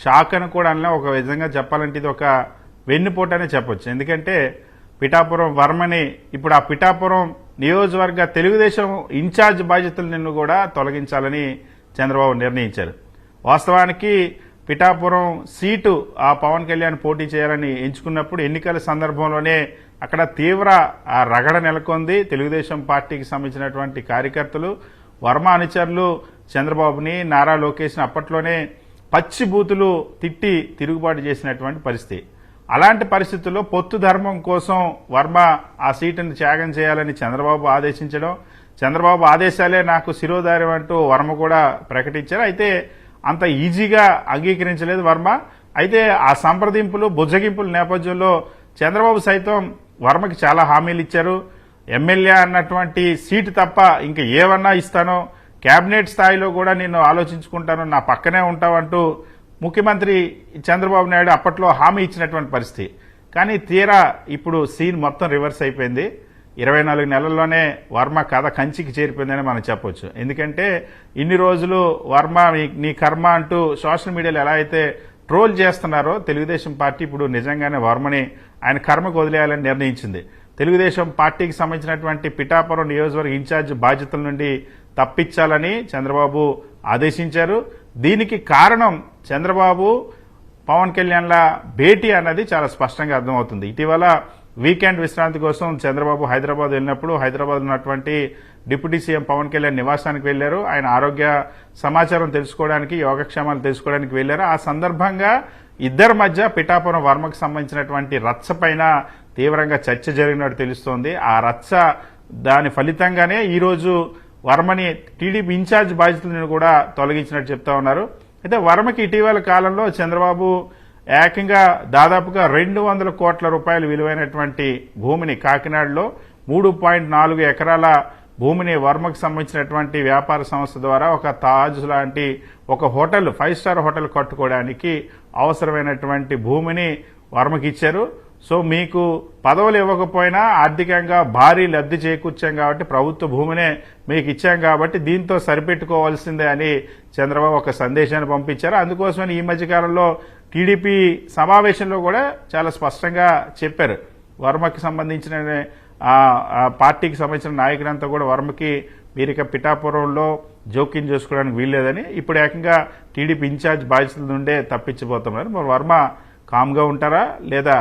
Shock అని కూడా అనలే, ఒక విధంగా చెప్పాలంటే ఇది ఒక వెన్నుపోటనే చెప్పొచ్చు. ఎందుకంటే పిఠాపురం వర్మని ఇప్పుడు ఆ పిఠాపురం నియోజకవర్గ తెలుగుదేశం ఇన్ఛార్జ్ బాధ్యతలు నిన్ను కూడా తొలగించాలని చంద్రబాబు నిర్ణయించారు. వాస్తవానికి పిఠాపురం సీటు ఆ పవన్ కళ్యాణ్ పోటీ చేయాలని ఎంచుకున్నప్పుడు ఎన్నికల సందర్భంలోనే అక్కడ తీవ్ర రగడ నెలకొంది. తెలుగుదేశం పార్టీకి సంబంధించినటువంటి కార్యకర్తలు, వర్మ అనుచరులు చంద్రబాబుని, నారా లోకేష్ని అప్పట్లోనే పచ్చి బూతులు తిట్టి తిరుగుబాటు చేసినటువంటి పరిస్థితి. అలాంటి పరిస్థితుల్లో పొత్తు ధర్మం కోసం వర్మ ఆ సీటును త్యాగం చేయాలని చంద్రబాబు ఆదేశించడం, చంద్రబాబు ఆదేశాలే నాకు శిరోధార్యం అంటూ వర్మ కూడా ప్రకటించారు. అయితే అంత ఈజీగా అంగీకరించలేదు వర్మ. అయితే ఆ సంప్రదింపులు, బుజ్జగింపుల నేపథ్యంలో చంద్రబాబు సైతం వర్మకి చాలా హామీలు ఇచ్చారు. ఎమ్మెల్యే అన్నటువంటి సీటు తప్ప ఇంకా ఏమన్నా ఇస్తానో, కేబినెట్ స్థాయిలో కూడా నేను ఆలోచించుకుంటాను, నా పక్కనే ఉంటావంటూ ముఖ్యమంత్రి చంద్రబాబు నాయుడు అప్పట్లో హామీ ఇచ్చినటువంటి పరిస్థితి. కానీ తీరా ఇప్పుడు సీన్ మొత్తం రివర్స్ అయిపోయింది. 24 నెలల్లోనే వర్మ కథ కంచికి చేరిపోయిందని మనం చెప్పొచ్చు. ఎందుకంటే ఇన్ని రోజులు వర్మ నీ కర్మ అంటూ సోషల్ మీడియాలో ఎలా అయితే ట్రోల్ చేస్తున్నారో, తెలుగుదేశం పార్టీ ఇప్పుడు నిజంగానే వర్మని ఆయన కర్మకు వదిలేయాలని నిర్ణయించింది. తెలుగుదేశం పార్టీకి సంబంధించినటువంటి పిఠాపురం నియోజకవర్గ ఇన్ఛార్జ్ బాధ్యతల నుండి తప్పించాలని చంద్రబాబు ఆదేశించారు. దీనికి కారణం చంద్రబాబు పవన్ కళ్యాణ్ల భేటీ అన్నది చాలా స్పష్టంగా అర్థమవుతుంది. ఇటీవల వీకెండ్ విశ్రాంతి కోసం చంద్రబాబు హైదరాబాద్ వెళ్ళినప్పుడు హైదరాబాద్ ఉన్నటువంటి డిప్యూటీ సీఎం పవన్ కళ్యాణ్ నివాసానికి వెళ్లారు. ఆయన ఆరోగ్య సమాచారం తెలుసుకోవడానికి, యోగక్షేమాలు తెలుసుకోవడానికి వెళ్లారు. ఆ సందర్భంగా ఇద్దరి మధ్య పిఠాపురం వర్మకు సంబంధించినటువంటి రచ్చ పైన తీవ్రంగా చర్చ జరిగినట్టు తెలుస్తోంది. ఆ రచ్చ దాని ఫలితంగానే ఈరోజు వర్మని టీడీపీ ఇన్ఛార్జ్ బాధ్యతలను కూడా తొలగించినట్టు చెప్తా ఉన్నారు. అయితే వర్మకి ఇటీవల కాలంలో చంద్రబాబు ఏకంగా దాదాపుగా 200 కోట్ల రూపాయలు విలువైనటువంటి భూమిని, కాకినాడలో 3.4 ఎకరాల భూమిని వర్మకు సంబంధించినటువంటి వ్యాపార సంస్థ ద్వారా ఒక తాజ్ లాంటి ఒక హోటల్, 5 స్టార్ హోటల్ కట్టుకోవడానికి అవసరమైనటువంటి భూమిని వర్మకి ఇచ్చారు. సో మీకు పదవులు ఇవ్వకపోయినా ఆర్థికంగా భారీ లబ్ధి చేకూర్చాం కాబట్టి, ప్రభుత్వ భూమినే మీకు ఇచ్చాం కాబట్టి దీంతో సరిపెట్టుకోవాల్సిందే అని చంద్రబాబు ఒక సందేశాన్ని పంపించారు. అందుకోసమని ఈ మధ్యకాలంలో టీడీపీ సమావేశంలో కూడా చాలా స్పష్టంగా చెప్పారు. వర్మకి సంబంధించిన పార్టీకి సంబంధించిన నాయకులంతా కూడా వర్మకి వీరిక పిఠాపురంలో జోక్యం చేసుకోవడానికి వీల్లేదని ఇప్పుడు ఏకంగా టీడీపీ ఇన్ఛార్జ్ బాధ్యతల నుండే తప్పించబోతున్నారు. మరి వర్మ కామ్గా ఉంటారా లేదా